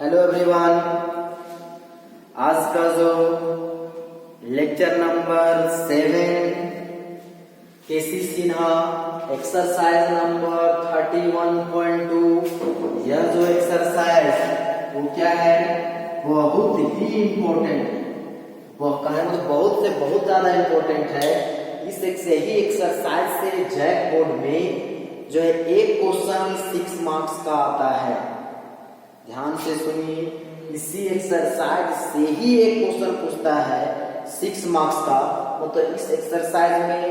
Hello everyone, आज का जो लेक्चर नंबर 7 केसी सिन्हा एक्सरसाइज नंबर 31.2, यह जो एक्सरसाइज वो क्या है, बहुत ही इम्पोर्टेंट, बहुत से बहुत ज्यादा इम्पोर्टेंट है। इस एक से ही एक्सरसाइज से जैक बोर्ड में जो है एक क्वेश्चन 6 मार्क्स का आता है। ध्यान से सुनिए, इसी एक्सरसाइज से ही एक क्वेश्चन पूछता है 6 मार्क्स का। मतलब इस एक्सरसाइज में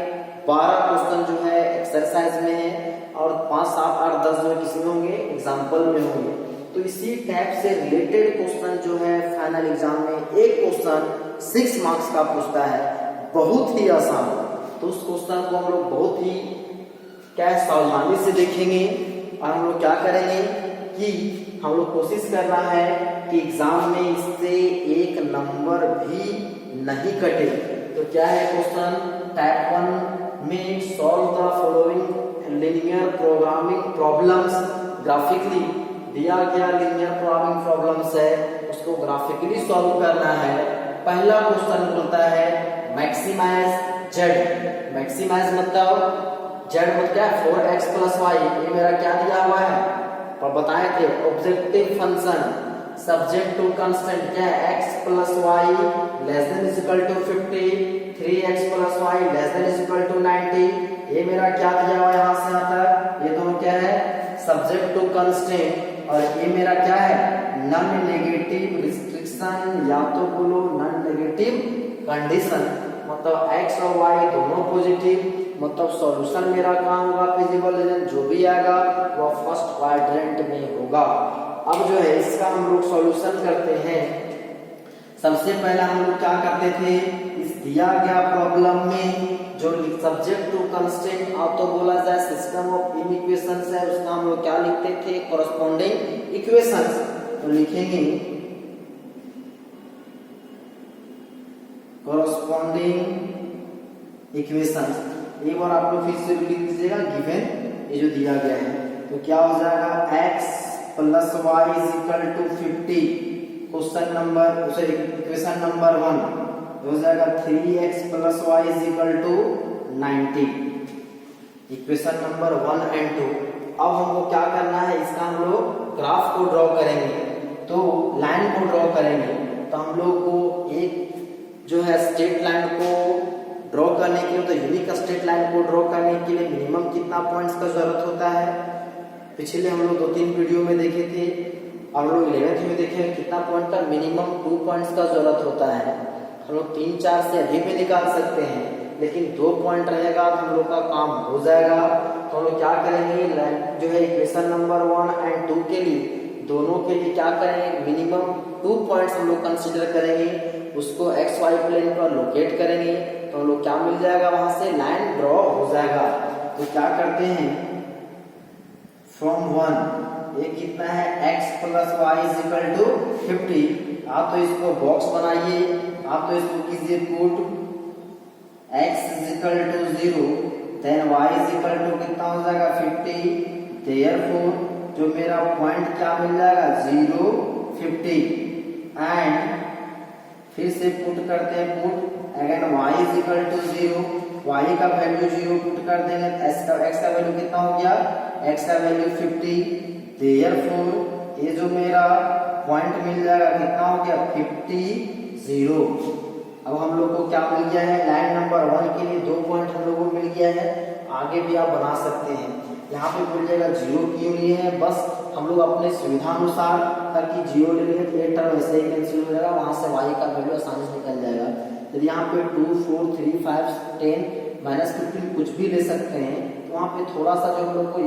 12 क्वेश्चन जो है एक्सरसाइज में है और 5, 7, 8, 10 जो किसी में होंगे एग्जाम्पल में होंगे। तो इसी टाइप से रिलेटेड क्वेश्चन जो है फाइनल एग्जाम में एक क्वेश्चन 6 मार्क्स का पूछता है, बहुत ही आसान। तो उस क्वेश्चन को हम लोग बहुत ही सावधानी से देखेंगे और हम लोग क्या करेंगे कि हम लोग कोशिश करना है कि एग्जाम में इससे एक नंबर भी नहीं कटे। तो क्या है क्वेश्चन, टाइप 1 में solve the following linear programming problems graphically. दिया गया लीनियर प्रोग्रामिंग प्रॉब्लम्स है, उसको ग्राफिकली सॉल्व करना है। पहला क्वेश्चन बोलता है मैक्सिमाइज जेड। मैक्सिमाइज मतलब जेड मतलब क्या है, 4x + y। ये मेरा क्या दिया हुआ है और बताए थे, objective function subject to constant क्या है, x + y <= 50, 3x + y <= 90। ये मेरा क्या दिया हुआ है यहाँ से यहाँ तक, ये दोनों क्या है सब्जेक्ट टू कांस्टेंट। और ये मेरा क्या है नॉन नेगेटिव रिस्ट्रिक्शन, या तो बोलो नॉन नेगेटिव कंडीशन। मतलब x और y दोनों पॉजिटिव, मतलब सॉल्यूशन मेरा कहाँ होगा, फिजिबल रीजन जो भी आएगा वो फर्स्ट क्वाड्रेंट में होगा। अब जो है इसका हम लोग सॉल्यूशन करते हैं। सबसे पहले हम लोग क्या करते थे, इस दिया गया प्रॉब्लम में जो सब्जेक्ट टू कंस्ट्रेंट आप तो बोला जाए सिस्टम ऑफ इक्वेशंस है, उसका हम लोग क्या लिखते थे, कॉरस्पॉन्डिंग इक्वेशंस। तो लिखेंगे कॉरस्पॉन्डिंग इक्वेशंस। एक बार आप लोग फिर से लिख दीजिएगा गिवन ये जो दिया गया है। तो क्या हो जाएगा x + y = 50, question number sorry equation number 1 हो जाएगा 3x + y = 90, इक्वेशन नंबर 1 और 2। अब हमको क्या करना है, इसका हम लोग ग्राफ को ड्रॉ करेंगे। तो लाइन को ड्रॉ करेंगे, तो हम लोग को एक जो है स्ट्रेट लाइन को ड्रॉ करने के लिए, तो यूनिक स्ट्रेट लाइन को ड्रॉ करने के लिए मिनिमम कितना पॉइंट्स का जरूरत होता है। पिछले हम लोग 2-3 वीडियो में देखे थे, हम लोग 11th में देखे कितना पॉइंट का मिनिमम 2 पॉइंट्स का जरूरत होता है। हम लोग 3-4 से अधिक भी निकाल सकते हैं, लेकिन 2 पॉइंट रहेगा तो हम लोग का काम हो जाएगा। तो हम लोग क्या करेंगे, जो है इक्वेशन नंबर 1 और 2 के लिए दोनों के लिए क्या करेंगे, मिनिमम 2 पॉइंट्स हम लोग कंसीडर करेंगे, उसको एक्स वाई प्लेन पर लोकेट करेंगे। तो हम लोग क्या मिल जाएगा, वहां से लाइन ड्रॉ हो जाएगा। तो क्या करते हैं, फ्रॉम 1 ये कितना है x + y = 50। आप तो इसको बॉक्स बनाइए, आप तो इसको कीजिए पुट x = 0 देन y = कितना हो जाएगा 50। देयरफॉर जो मेरा पॉइंट क्या मिल जाएगा 0, 50 एंड फिर से पुट करते हैं, पुट अगेन y = 0, y का वैल्यू 0 पुट कर देंगे, x का वैल्यू कितना हो गया, x का वैल्यू 50। देयरफॉर ये जो मेरा पॉइंट मिल जाएगा कितना हो गया 50, 0। अब हम लोग को क्या मिल गया है, लाइन नंबर 1 के लिए 2 पॉइंट हम लोग को मिल गया है। आगे भी आप बना सकते हैं, यहाँ पे बोलिएगा 0 क्यों लिए है, बस हम लोग अपने सुविधा अनुसार, ताकि 0 ले लेंगे तो एक टर्म ऐसे ही कैंसिल हो जाएगा, वहां से y का वैल्यू आसानी से निकल जाएगा। यदि यहाँ पे 2, 4, 3, 5, 10 -15 कुछ भी ले सकते हैं, तो वहाँ पे थोड़ा सा जो हम लोग को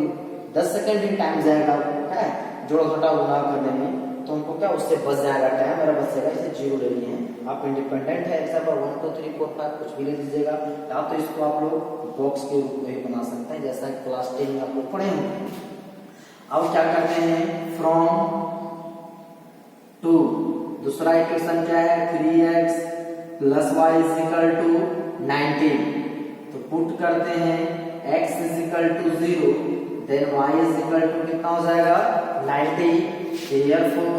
10 सेकंड ही टाइम जाएगा है जोड़ घटा गुणा करने में, तो हमको क्या उससे बच जाएगा टाइम, मेरा बचेगा। इसे 0 ले लिए हैं, आप इंडिपेंडेंट है, एग्जाम्पल 1, 2, 3, 4, 5 कुछ भी ले लीजिएगा। या तो इसको आप लोग बॉक्स के रूप में बना सकते हैं, जैसा क्लास 10 में आप लोग पढ़े होंगे। अब क्या करते हैं, फ्रॉम 2 दूसरा इक्वेशन क्या है, 3x + y = 90। तो पुट करते हैं x = 0 देन y = कितना हो जाएगा 90। देयरफॉर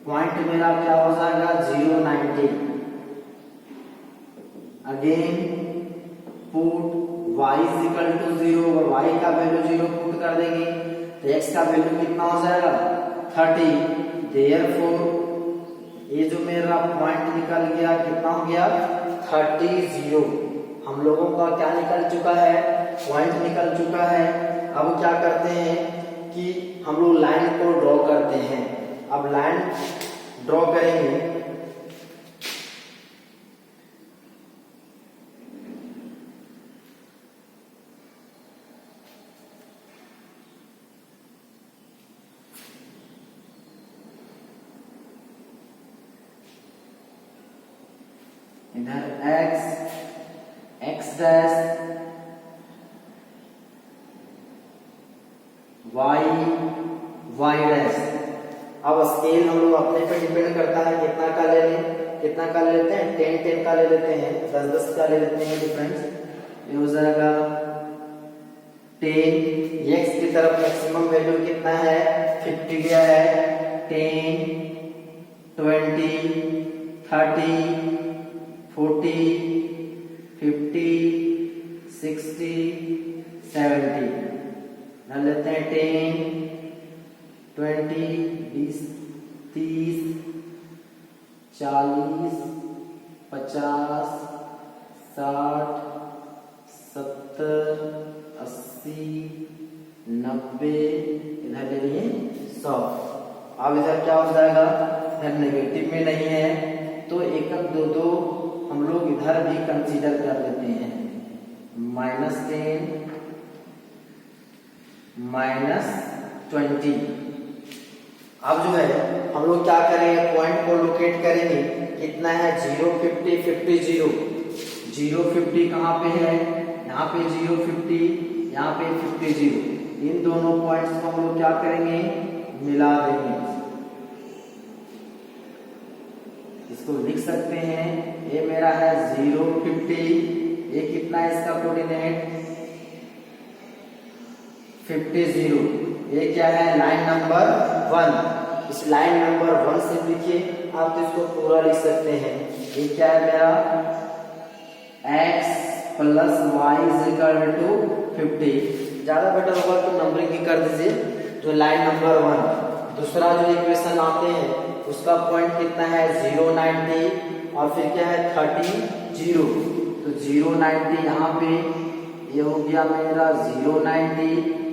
पॉइंट मेरा क्या हो जाएगा 0 90। Again put y is equal to 0 और y का वैल्यू 0 पुट कर देंगे तो x का वैल्यू कितना हो जाएगा 30। देयरफॉर ये जो मेरा पॉइंट निकल गया कितना हो गया 30। हम लोगों का क्या निकल चुका है पॉइंट निकल चुका है। अब क्या करते हैं कि हम लोग लाइन को ड्रॉ करते हैं। अब लाइन ड्रॉ करेंगे इधर x डैश y डैश। अब स्केल हम लोग अपने पे डिपेंड करता है कितना का ले लें, कितना का ले लेते हैं 10 का ले लेते हैं, 10 का ले लेते हैं डिफरेंस। ये हो जाएगा 10। x की तरफ मैक्सिमम वैल्यू कितना है 50 गया है। 10 20 30 40 50 60 70 डाल लेते हैं 10 20 20 30 40 50 60 70 80 90 इधर ले लिए 100। अब इधर क्या हो जाएगा इधर नेगेटिव में नहीं है तो एकक दो दो हम लोग इधर भी कंसीडर कर लेते हैं। -10 -20। अब जो है हम लोग क्या करेंगे पॉइंट को लोकेट करेंगे कितना है 0 50 50 0। 0 50 कहाँ पे है यहाँ पे 0 50 यहाँ पे 50 0। इन दोनों पॉइंट्स को हम लोग क्या करेंगे मिला देंगे। इसको लिख सकते हैं ये मेरा है 0 50। ये कितना है इसका कोऑर्डिनेट 50 0। ये क्या है लाइन नंबर 1। इस लाइन नंबर 1 से लिखिए आप तो इसको पूरा लिख सकते हैं। ये क्या है मेरा x plus y is equal to 50। ज्यादा बेटर होगा तो नंबरिंग भी कर दीजिए जो लाइन नंबर 1। दूसरा जो इक्वेशन आते हैं उसका पॉइंट कितना है 0 90 और फिर क्या है 30 0। तो 0 90 यहाँ पे ये हो गया मेरा 0 90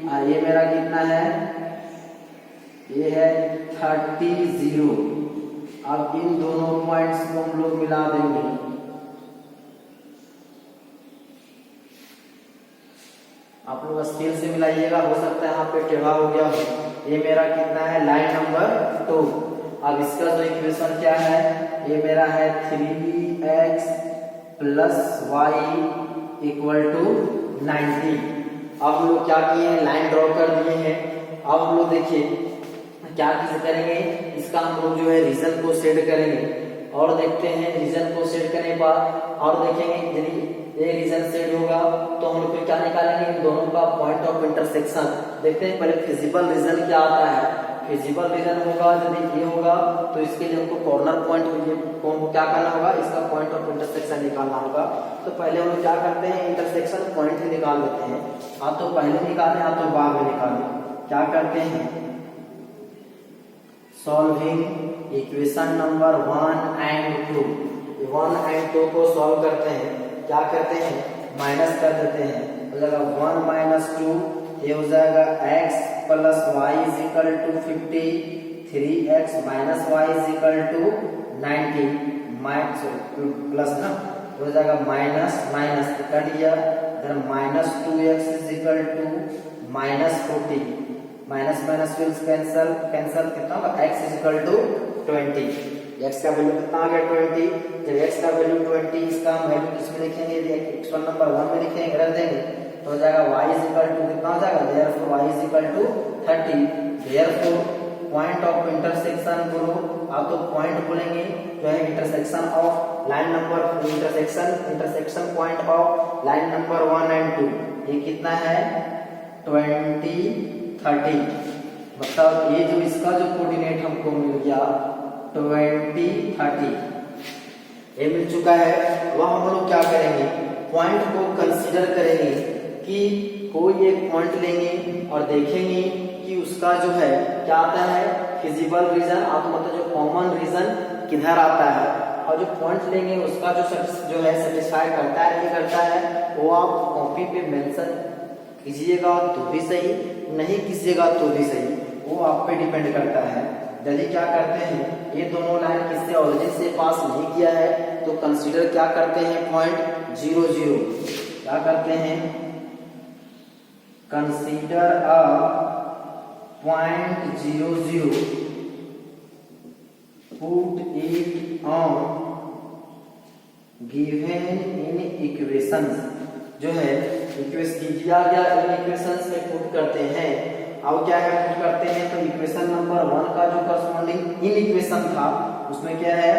और ये मेरा कितना है ये है 30 0। अब इन दोनों पॉइंट्स को हम लोग मिला देंगे। आप लोग स्केल से मिलाइएगा हो सकता है यहाँ पे टेढ़ा हो गया हो। ये मेरा कितना है लाइन नंबर 2। अब इसका जो इक्वेशन क्या है ये मेरा है 3x plus y equal to 90। अब हम लोग क्या किए हैं लाइन ड्रॉ कर दिए हैं। अब हम लोग देखिए क्या चीज करेंगे इसका हम लोग जो है रीजन को सेट करेंगे और देखते हैं रीजन को सेट करने के बाद और देखेंगे यदि ये रीजन सेट होगा तो हम लोग फिर क्या निकालेंगे इन दोनों का पॉइंट ऑफ इंटरसेक्शन। देखते हैं पहले फिजिबल रीजन क्या आता है। फिजिबल रीजन होगा यदि ये होगा तो इसके लिए हमको कॉर्नर पॉइंट को क्या करना होगा इसका पॉइंट ऑफ इंटरसेक्शन निकालना होगा। तो पहले हम लोग क्या करते हैं इंटरसेक्शन पॉइंट ही निकाल देते हैं। हाँ तो पहले निकालें हाँ तो बाद में निकालें। क्या करते हैं solving equation number 1 and 2। 1 and 2 को सॉल्व करते हैं क्या करते हैं माइनस कर देते हैं हो जाएगा 1 माइनस 2। ये हो जाएगा x plus y is equal to 50। 3x minus y is equal to 90 plus ना हो जाएगा माइनस माइनस कट गया इधर minus 2x is equal to minus 40। Minus minus will cancel cancel कितना होगा x is equal to 20। x का value कितना आ गया 20। जब x का वैल्यू 20 इसका हम वैल्यू किसमें लिखेंगे एक्सप्रेशन नंबर 1 में लिखेंगे रख देंगे तो हो जाएगा y इज इक्वल टू कितना हो जाएगा therefore y is equal to 30। Therefore point of intersection बोलो आप तो पॉइंट बोलेंगे जो है intersection of line number intersection point of line number 1 and 2 ये कितना है 20 30। मतलब ये जो इसका जो कोऑर्डिनेट हमको मिल गया 20 30 ये मिल चुका है। वह हम लोग क्या करेंगे, पॉइंट को कंसीडर करेंगे कि कोई एक पॉइंट लेंगे और देखेंगे कि उसका जो है क्या आता है, फिजिबल रीजन, आप मतलब जो कॉमन रीजन किधर आता है, और जो पॉइंट लेंगे उसका जो है सेटिस्फाई करता है नहीं करता है, वो आप कॉपी पे मेंशन कीजिएगा तो भी सही, नहीं कीजिएगा तो भी सही, वो आप पे डिपेंड करता है। यदि क्या करते हैं, ये दोनों लाइन किससे ओरिजिन से पास नहीं किया है तो कंसीडर क्या करते हैं, पॉइंट 0 0 क्या करते हैं, consider a point 0 0 put it on given in equations, जो है इक्वेशन दिया गया इन इक्वेशंस में पुट करते हैं। अब क्या है, पुट करते हैं तो इक्वेशन नंबर 1 का जो करस्पॉन्डिंग इन इक्वेशन था उसमें क्या है,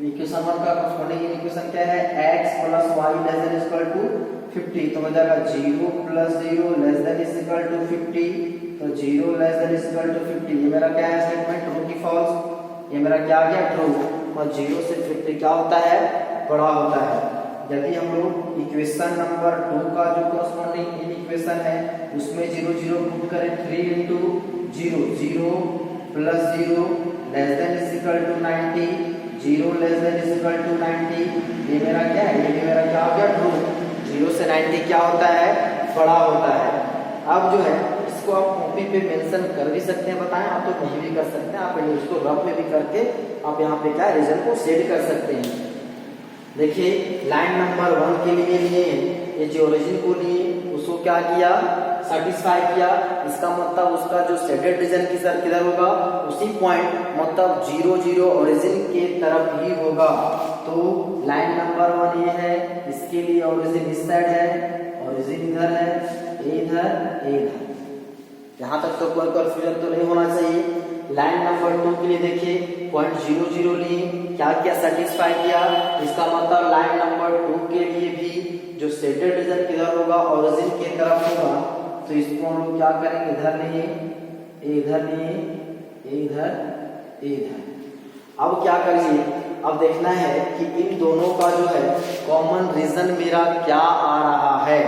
इक्वेशन 1 का करस्पॉन्डिंग इन इक्वेशन क्या है, x + y ≤ 50, तो हो जाएगा 0 + 0 <= 50, तो 0 <= 50, ये मेरा क्या है स्टेटमेंट, ट्रू की फॉल्स, ये मेरा क्या आ गया ट्रू, और 0 से 50 क्या होता है, बड़ा होता है। यदि हम लोग इक्वेशन नंबर 2 का जो करस्पॉन्डिंग इन इक्वेशन है उसमें 0 0 पुट करें, 3 × 0 0 + 0 <= 90, 0 <= 90, ये मेरा क्या है, ये मेरा क्या हो गया ट्रू, 0 से 90 क्या होता है, बड़ा होता है। अब जो है इसको आप कॉपी पे मेंशन कर भी सकते हैं, बताएं आप तो नहीं भी कर सकते हैं, आप इसको रफ में भी करके आप यहाँ पे क्या रीजन को सेट कर सकते हैं। देखिए लाइन नंबर 1 के लिए ये जो ओरिजिन को लिए उसको क्या किया, सेटिस्फाई किया, इसका मतलब उसका जो शेडेड रीजन की सर किधर होगा, उसी पॉइंट मतलब 0 0 ओरिजिन के तरफ ही होगा। तो लाइन नंबर 1 ये है, इसके लिए ओरिजिन इस साइड है, ओरिजिन इधर है, ए इधर, ए इधर, यहाँ तक तो कोई कंफ्यूजन तो नहीं होना चाहिए। लाइन नंबर 2 के लिए देखिए पॉइंट 0 0 लिए क्या किया, सेटिस्फाई किया, इसका मतलब लाइन नंबर 2 के लिए भी जो शेडेड रीजन किधर होगा, ओरिजिन के तरफ होगा, तो इसको हम लोग क्या करेंगे, इधर लिए, इधर लिए, इधर, इधर। अब क्या करिए, अब देखना है कि इन दोनों का जो है कॉमन रीजन मेरा क्या आ रहा है,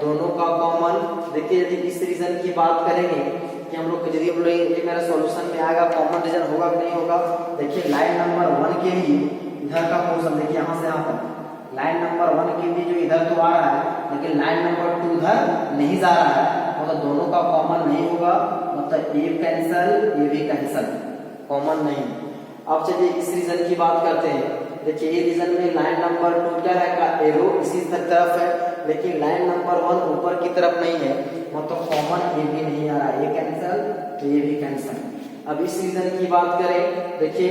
दोनों का कॉमन। देखिए यदि इस रीजन की बात करेंगे कि हम लोग यदि ये मेरा सॉल्यूशन में आएगा, कॉमन रीजन होगा कि नहीं होगा, देखिए लाइन नंबर 1 के लिए इधर का पोर्शन देखिए यहाँ से यहाँ तक, लाइन नंबर 1 के लिए जो इधर तो आ रहा है लेकिन लाइन नंबर 2 इधर नहीं जा रहा है, मतलब दोनों का कॉमन नहीं होगा, मतलब ये कैंसल, ये भी कैंसल, कॉमन नहीं। अब चलिए इस रीजन की बात करते हैं। देखिए ये रीजन में लाइन नंबर 2 क्या है का एरो इसी तरफ है, लेकिन लाइन नंबर 1 ऊपर की तरफ नहीं है, मतलब कॉमन ये भी नहीं आ रहा है, ये कैंसल तो ये भी कैंसल। अब इस रीजन की बात करें, देखिए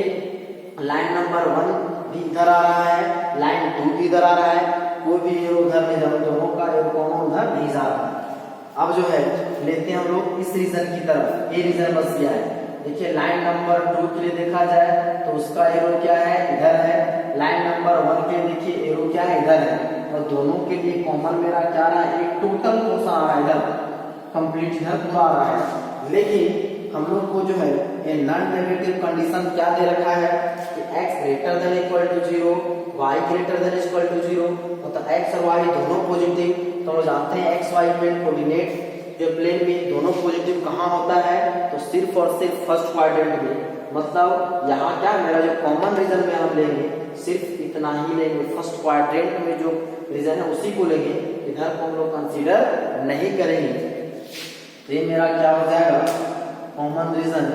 लाइन नंबर 1 भी इधर आ रहा है, लाइन 2 भी इधर आ रहा है, कोई भी एरो उधर नहीं जा रहा, दोनों का एरो कॉमन उधर नहीं जा रहा है। अब जो है लेते हैं हम लोग इस रीजन की तरफ, ये रीजन बस गया है। देखिए लाइन नंबर 2 के लिए देखा जाए तो उसका एरो क्या है, इधर है, लाइन नंबर 1 के देखिए एरो क्या है, इधर है, और दोनों के लिए कॉमन मेरा क्या रहा है, एक टोटल पोर्शन आ रहा है इधर, कंप्लीट इधर पूरा आ रहा है। लेकिन हम लोग को जो है ये नॉन नेगेटिव कंडीशन क्या दे रखा है कि x > 0, y > 0, मतलब x और y दोनों पॉजिटिव, तो हम जानते हैं x y प्लेन कोऑर्डिनेट जो प्लेन में दोनों पॉजिटिव कहाँ होता है, तो सिर्फ और सिर्फ फर्स्ट क्वाड्रेंट में, मतलब यहाँ क्या मेरा जो कॉमन रीजन में हम लेंगे सिर्फ इतना ही लेंगे, फर्स्ट क्वाड्रेंट में जो रीजन है उसी को लेंगे, इधर को हम लोग कंसीडर नहीं करेंगे। तो ये मेरा क्या हो जाएगा, कॉमन रीजन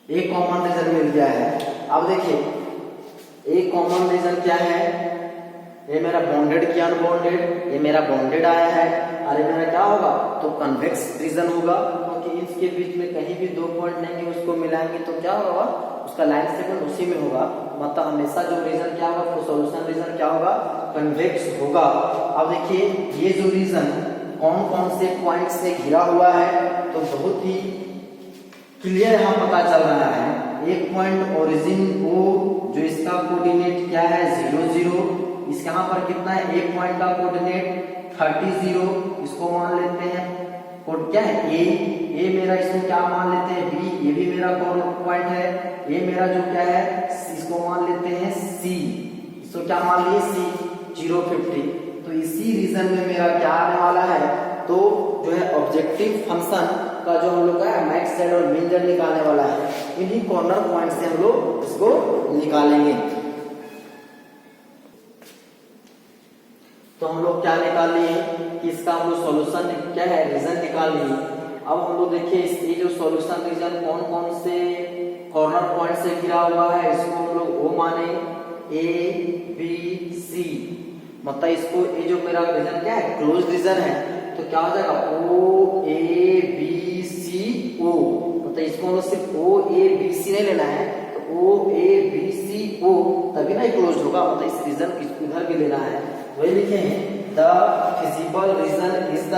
एक कॉमन रीजन मिल गया है। अब देखिए एक कॉमन रीजन क्या है, ये मेरा बॉन्डेड किया अनबॉन्डेड, ये मेरा बॉन्डेड आया है, और ये मेरा क्या होगा तो कन्वेक्स रीजन होगा, क्योंकि इसके बीच में कहीं भी 2 पॉइंट नहीं है, उसको मिलाएंगे तो क्या होगा, उसका लाइन सेगमेंट उसी में होगा, मतलब हमेशा जो रीजन क्या होगा तो सॉल्यूशन रीजन क्या होगा, कन्वेक्स होगा। अब देखिए ये जो रीजन कौन कौन से पॉइंट से घिरा हुआ है, तो बहुत ही क्लियर यहाँ पता चल रहा है। एक पॉइंट ओरिजिन O जो इसका कोऑर्डिनेट क्या है 0 0, इस यहाँ पर कितना है, एक पॉइंट का कोऑर्डिनेट 30 0, इसको मान लेते हैं कोड क्या है ए मेरा, इसको क्या मान लेते हैं B, ये भी मेरा पॉइंट है, ये मेरा जो क्या है इसको मान लेते हैं C, इसको क्या मान लिए C 0 50। तो इसी रीजन में मेरा क्या आने वाला है, तो जो है ऑब्जेक्टिव फंक्शन का जो हम लोग का है मैक्स जेड और मिन जेड निकालने वाला है, इन्हीं कॉर्नर पॉइंट से हम लोग इसको निकालेंगे। तो हम लोग क्या निकाल लिए कि इसका हम लोग सॉल्यूशन क्या है रीजन निकाल लिए। अब हम लोग देखिए ये जो सॉल्यूशन रीजन कौन कौन से कॉर्नर पॉइंट से घिरा हुआ है, इसको हम लोग ओ माने A B C, मतलब इसको ये जो मेरा रीजन क्या है क्लोज रीजन है, तो क्या हो जाएगा O A B C O, मतलब इसको हम लोग सिर्फ O A B C नहीं लेना है, तो O A B C O तभी ना क्लोज होगा, मतलब इस रीजन इधर भी लेना है। वही लिखे हैं the feasible region is the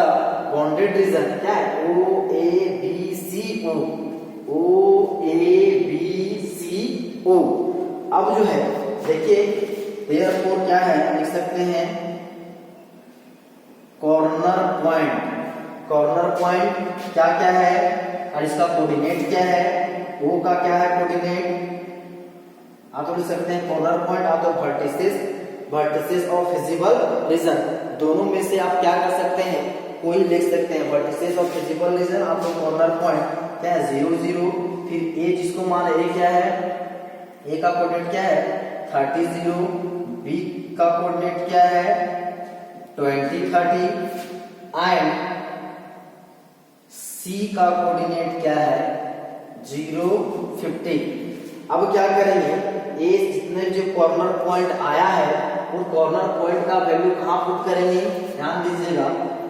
bounded reason, क्या है O A B C O, O A B C O। अब जो है देखिए देयरफॉर क्या है लिख सकते हैं कॉर्नर पॉइंट क्या क्या है और इसका कोऑर्डिनेट क्या है, O का क्या है कोऑर्डिनेट, आप तो लिख सकते हैं कॉर्नर पॉइंट, आप तो वर्टिसेस ऑफ फिजिबल रीजन, दोनों में से आप क्या कर सकते हैं कोई लिख सकते हैं, वर्टिसेस ऑफ फिजिबल रीजन आप तो कॉर्नर पॉइंट क्या है 0 0, फिर A जिसको मान A क्या है, A का कोऑर्डिनेट क्या है 30 0, B का कोऑर्डिनेट क्या है 20 30 एंड C का कोऑर्डिनेट क्या है 0 50। अब क्या करेंगे, ये जितने जो कॉर्नर पॉइंट आया है उन कॉर्नर पॉइंट का वैल्यू कहाँ पुट करेंगे, ध्यान दीजिएगा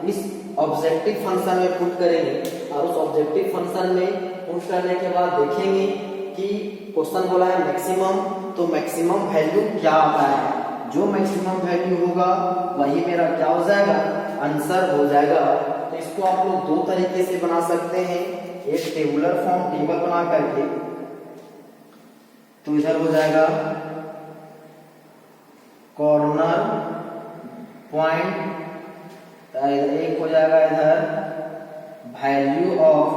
इस ऑब्जेक्टिव फंक्शन में पुट करेंगे, और उस ऑब्जेक्टिव फंक्शन में पुट करने के बाद देखेंगे कि क्वेश्चन बोला है मैक्सिमम, तो मैक्सिमम वैल्यू क्या आता है, जो मैक्सिमम वैल्यू होगा वही मेरा क्या हो जाएगा आंसर हो जाएगा। तो इसको आप लोग दो तरीके से बना सकते हैं, एक टेबुलर फॉर्म टेबल बना करके, तो इधर हो जाएगा कॉर्नर पॉइंट, एक हो जाएगा इधर value of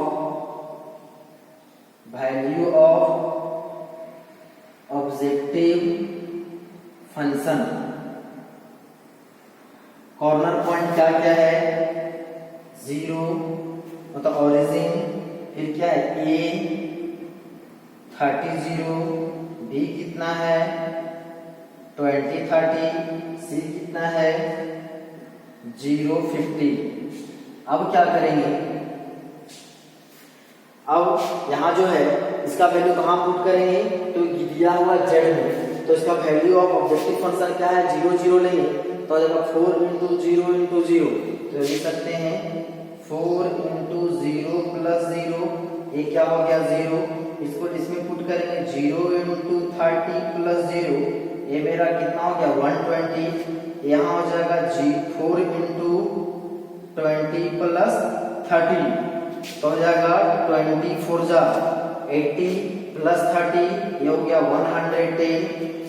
objective function. Corner point क्या क्या है 0, मतलब ओरिजिन, फिर क्या है A 30 0, B कितना है 20 30, C कितना है 0 50। अब क्या करेंगे, अब यहाँ जो है इसका वैल्यू कहाँ पुट करेंगे, तो दिया हुआ Z में, तो इसका वैल्यू ऑफ ऑब्जेक्टिव फंक्शन क्या है 0 0 लेंगे, तो आ जाएगा 4 × 0 × 0, तो लिख सकते हैं 4 × 0 + 0, ये क्या हो गया 0, इसको इसमें पुट करेंगे 0 × 30 + 0, ये मेरा कितना हो गया 120, यहाँ हो जाएगा 4 × 20 + 30, तो हो जाएगा 24 जा 80 + 30, ये हो गया 110,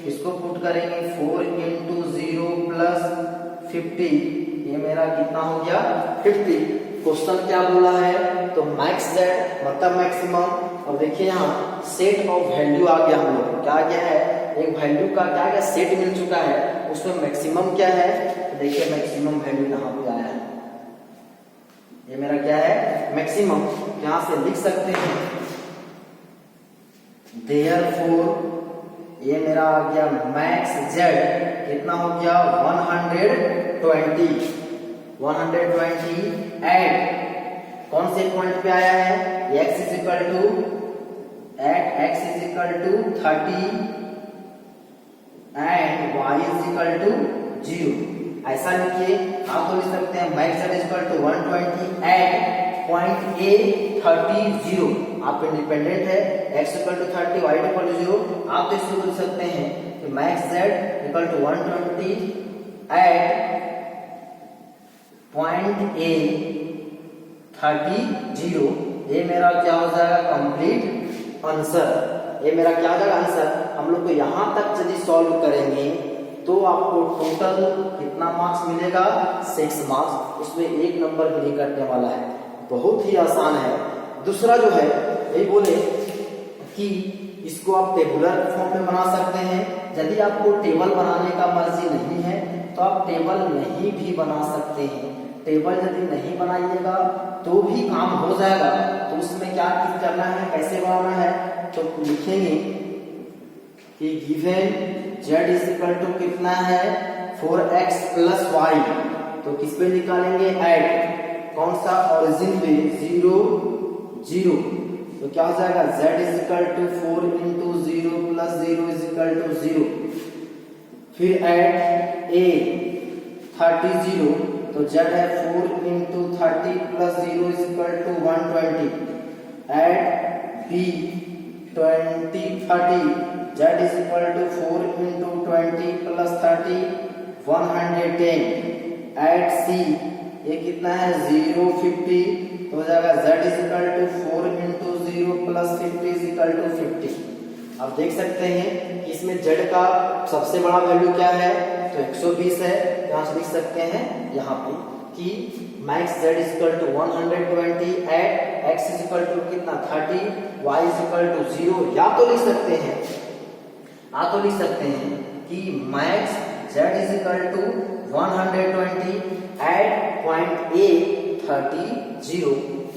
इसको पुट करेंगे 4 × 0 + 50, ये मेरा कितना हो गया 50। क्वेश्चन क्या बोला है, तो मैक्स जेड मतलब मैक्सिमम, और देखिए यहाँ सेट ऑफ वैल्यू आ गया, हम लोग क्या आ गया है एक वैल्यू का क्या गया सेट मिल चुका है, उसमें मैक्सिमम क्या है, तो देखिए मैक्सिमम वैल्यू यहाँ पे आया है, ये मेरा क्या है मैक्सिमम, यहां से लिख सकते हैं देयरफॉर ये मेरा आ गया मैक्स जेड कितना हो गया 120 एट कौन से पॉइंट पे आया है, x = 30 एंड y = 0, ऐसा लिखिए। आप तो लिख सकते हैं max z = 120 at point A 30 0, आप इंडिपेंडेंट है, x = 30 y = 0, आप तो इसको लिख सकते हैं कि max z = 120 at point A 30, ये मेरा क्या हो जाएगा कंप्लीट आंसर। ये मेरा क्या हो जाएगा आंसर। हम लोग को यहाँ तक यदि सॉल्व करेंगे तो आपको टोटल कितना मार्क्स मिलेगा 6 मार्क्स, उसमें 1 नंबर भी नहीं कटने वाला है, बहुत ही आसान है। दूसरा जो है यही बोले कि इसको आप टेबुलर फॉर्म में बना सकते हैं। यदि आपको टेबल बनाने का मर्जी नहीं है तो आप टेबल नहीं भी बना सकते हैं। टेबल यदि नहीं बनाइएगा तो भी काम हो जाएगा। तो उसमें क्या करना है, कैसे बनाना है, तो लिखेंगे कि given z is equal to कितना है 4x प्लस वाई, तो किस पे निकालेंगे एट कौन सा ओरिजिन पे 0 0, तो क्या हो जाएगा z is equal to 4 into 0 plus 0 is equal to 0, फिर एट a 30 0, तो z है 4 into 30 plus 0 is equal to 120, at b 20 30, z is equal to 4 into 20 plus 30 110, add c ये कितना है 0 50, तो हो जाएगा z is equal to 4 into 0 plus 50 is equal to 50। आप देख सकते हैं कि इसमें z का सबसे बड़ा वैल्यू क्या है, तो 120 है। यहाँ से लिख सकते हैं यहाँ पे कि max z is equal to 120 at x is equal to कितना 30, y is equal to 0, या तो लिख सकते हैं कि max z is equal to 120 at point a 30,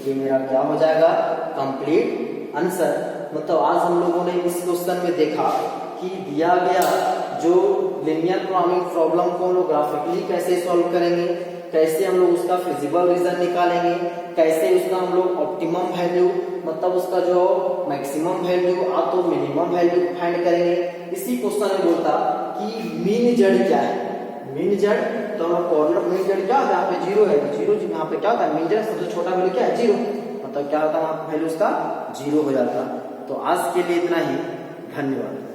ये मेरा क्या हो जाएगा कंप्लीट आंसर। मतलब आज हम लोगों ने इस क्वेश्चन में देखा कि दिया गया जो लिनियर प्रोग्रामिंग प्रॉब्लम को हम लोग ग्राफिकली कैसे सॉल्व करेंगे, कैसे हम लोग उसका फिजिबल रीजन निकालेंगे, कैसे उसका हम लोग ऑप्टिमम वैल्यू मतलब उसका जो मैक्सिमम वैल्यू आ तो मिनिमम वैल्यू फाइंड करेंगे। इसी क्वेश्चन में बोलता कि मीन जेड क्या है, मीन जेड तो हमारा कॉर्नर मीन जेड क्या होता है, यहाँ पे 0 है, 0 यहाँ पे क्या होता है मीन जेड सबसे छोटा वैल्यू क्या है 0, मतलब क्या होता है वहां वैल्यू उसका 0 हो जाता। तो आज के लिए इतना ही, धन्यवाद।